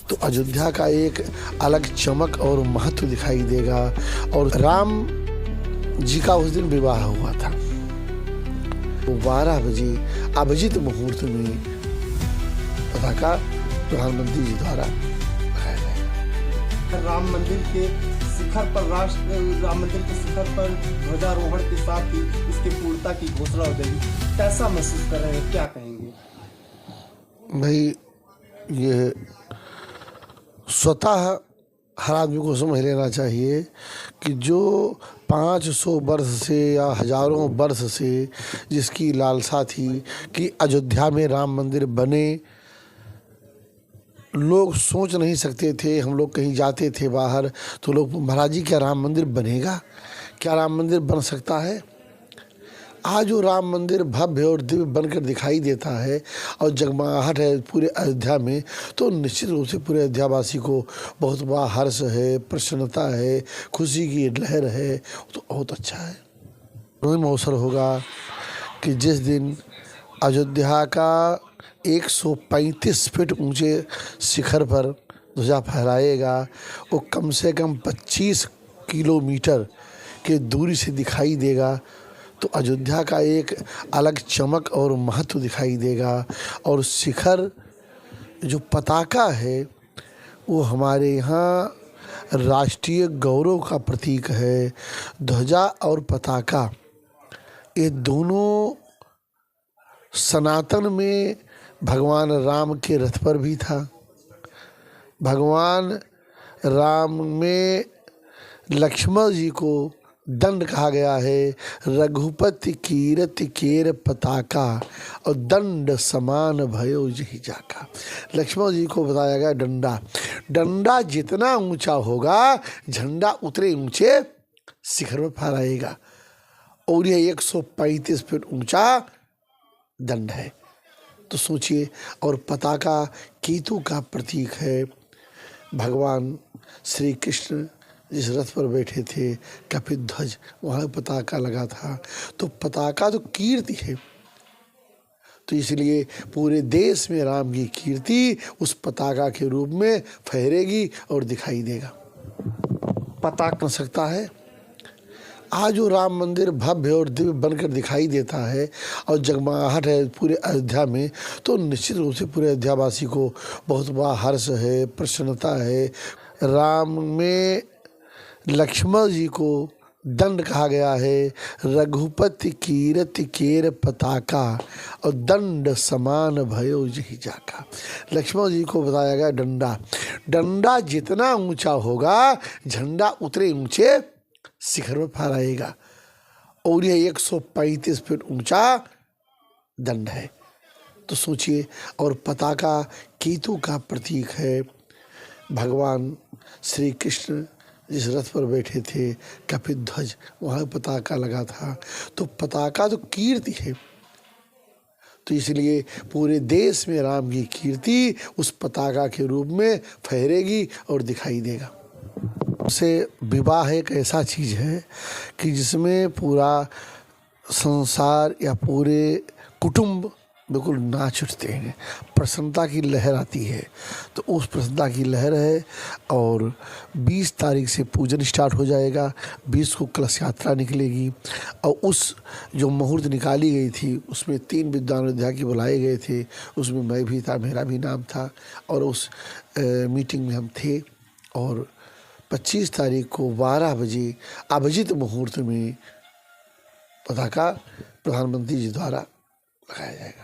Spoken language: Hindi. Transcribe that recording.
तो अयोध्या का एक अलग चमक और महत्व दिखाई देगा। और राम जी का उस दिन विवाह हुआ था। वो 12 बजे अभिजीत मुहूर्त में पताका प्रधानमंत्री जी द्वारा लगाया जाएगा। राम मंदिर के शिखर पर ध्वजारोहण के साथ ही इसकी पूर्णता की घोषणा हो गई। कैसा महसूस कर रहे हैं, क्या कहेंगे? भाई, ये स्वतः हर आदमी को समझ लेना चाहिए कि जो 500 वर्ष से या हजारों वर्ष से जिसकी लालसा थी कि अयोध्या में राम मंदिर बने, लोग सोच नहीं सकते थे। हम लोग कहीं जाते थे बाहर तो लोग, महाराज जी क्या राम मंदिर बनेगा, क्या राम मंदिर बन सकता है? आज वो राम मंदिर भव्य और दिव्य बनकर दिखाई देता है और जगमगाहट है पूरे अयोध्या में, तो निश्चित रूप से पूरे अयोध्यावासी को बहुत बड़ा हर्ष है, प्रसन्नता है, खुशी की लहर है। तो बहुत अच्छा है। अवसर होगा कि जिस दिन अयोध्या का 135 फीट ऊंचे शिखर पर ध्वजा फहराएगा, वो कम से कम 25 किलोमीटर के दूरी से दिखाई देगा। तो अयोध्या का एक अलग चमक और महत्व दिखाई देगा। और शिखर जो पताका है वो हमारे यहाँ राष्ट्रीय गौरव का प्रतीक है। ध्वजा और पताका ये दोनों सनातन में भगवान राम के रथ पर भी था। भगवान राम में लक्ष्मण जी को दंड कहा गया है। रघुपति कीरति केर पताका और दंड समान भयो जही जाका। लक्ष्मण जी को बताया गया डंडा, डंडा जितना ऊंचा होगा झंडा उतने ऊंचे शिखर में फहराएगा। और यह 135 फीट ऊंचा दंड है। तो सोचिए, और पताका केतु का प्रतीक है। भगवान श्री कृष्ण जिस रथ पर बैठे थे, कपित ध्वज, वहाँ पताका लगा था। तो पताका तो कीर्ति है, तो इसलिए पूरे देश में राम की कीर्ति उस पताका के रूप में फहरेगी और दिखाई देगा। पताका बन सकता है। आज जो राम मंदिर भव्य और दिव्य बनकर दिखाई देता है और जगमगाहट है पूरे अयोध्या में, तो निश्चित रूप से पूरे अयोध्यावासी को बहुत बड़ा हर्ष है, प्रसन्नता है। राम में लक्ष्मण जी को दंड कहा गया है। रघुपति कीरति केर पताका और दंड समान भयो जही जाका। लक्ष्मण जी को बताया गया डंडा, डंडा जितना ऊंचा होगा झंडा उतने ऊंचे शिखर में फहराएगा। और यह 135 फीट ऊंचा दंड है। तो सोचिए, और पताका केतु का प्रतीक है। भगवान श्री कृष्ण जिस रथ पर बैठे थे, कपित ध्वज, वहाँ पताका लगा था। तो पताका तो कीर्ति है, तो इसलिए पूरे देश में राम की कीर्ति उस पताका के रूप में फहरेगी और दिखाई देगा। से विवाह एक ऐसा चीज़ है कि जिसमें पूरा संसार या पूरे कुटुंब बिल्कुल नाच उठते हैं, प्रसन्नता की लहर आती है। तो उस प्रसन्नता की लहर है। और 20 तारीख से पूजन स्टार्ट हो जाएगा, 20 को कलश यात्रा निकलेगी। और उस जो मुहूर्त निकाली गई थी उसमें 3 विद्वान अयोध्या के बुलाए गए थे, उसमें मैं भी था, मेरा भी नाम था। और उस मीटिंग में हम थे। और 25 तारीख को 12 बजे अभिजीत मुहूर्त में पताका प्रधानमंत्री जी द्वारा लगाया जाएगा।